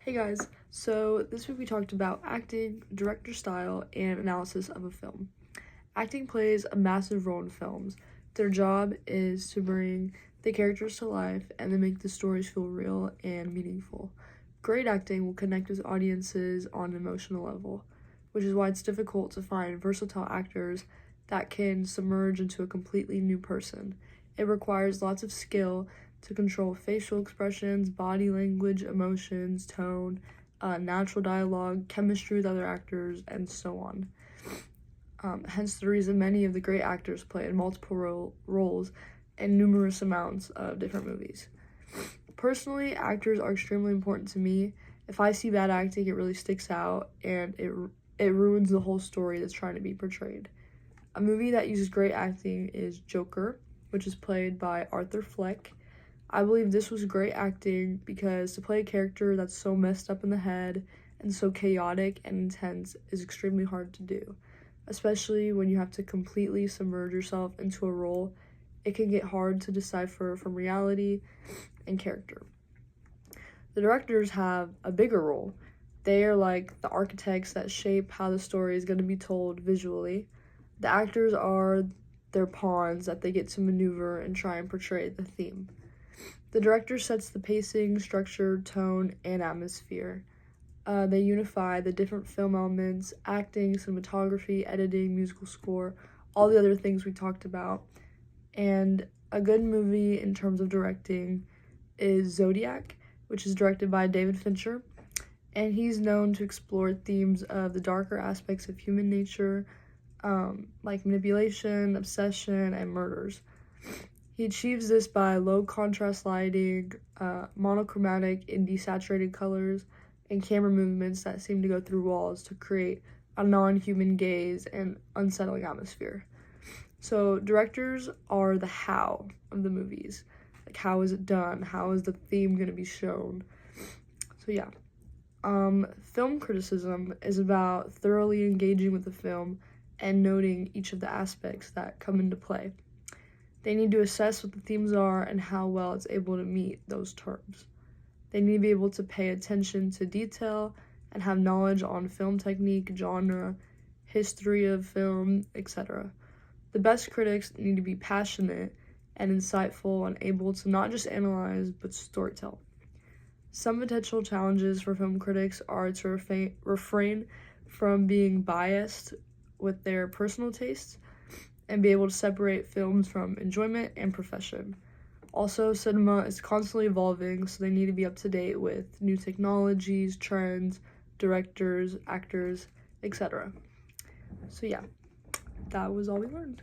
Hey guys, so this week we talked about acting, director style, and analysis of a film. Acting plays a massive role in films. Their job is to bring the characters to life and to make the stories feel real and meaningful. Great acting will connect with audiences on an emotional level, which is why it's difficult to find versatile actors that can submerge into a completely new person. It requires lots of skill to control facial expressions, body language, emotions, tone, natural dialogue, chemistry with other actors, and so on. Hence the reason many of the great actors play in multiple roles in numerous amounts of different movies. Personally, actors are extremely important to me. If I see bad acting, it really sticks out and it ruins the whole story that's trying to be portrayed. A movie that uses great acting is Joker, which is played by Arthur Fleck. I believe this was great acting because to play a character that's so messed up in the head and so chaotic and intense is extremely hard to do, especially when you have to completely submerge yourself into a role. It can get hard to decipher from reality and character. The directors have a bigger role. They are like the architects that shape how the story is going to be told visually. The actors are their pawns that they get to maneuver and try and portray the theme. The director sets the pacing, structure, tone, and atmosphere. They unify the different film elements, acting, cinematography, editing, musical score, all the other things we talked about. And a good movie in terms of directing is Zodiac, which is directed by David Fincher. And he's known to explore themes of the darker aspects of human nature, like manipulation, obsession, and murders. He achieves this by low contrast lighting, monochromatic and desaturated colors, and camera movements that seem to go through walls to create a non-human gaze and unsettling atmosphere. So directors are the how of the movies. Like, how is it done? How is the theme going to be shown? So yeah. Film criticism is about thoroughly engaging with the film and noting each of the aspects that come into play. They need to assess what the themes are and how well it's able to meet those terms. They need to be able to pay attention to detail and have knowledge on film technique, genre, history of film, etc. The best critics need to be passionate and insightful and able to not just analyze, but storytell. Some potential challenges for film critics are to refrain from being biased with their personal tastes and be able to separate films from enjoyment and profession. Also, cinema is constantly evolving, so they need to be up to date with new technologies, trends, directors, actors, etc. So yeah, that was all we learned.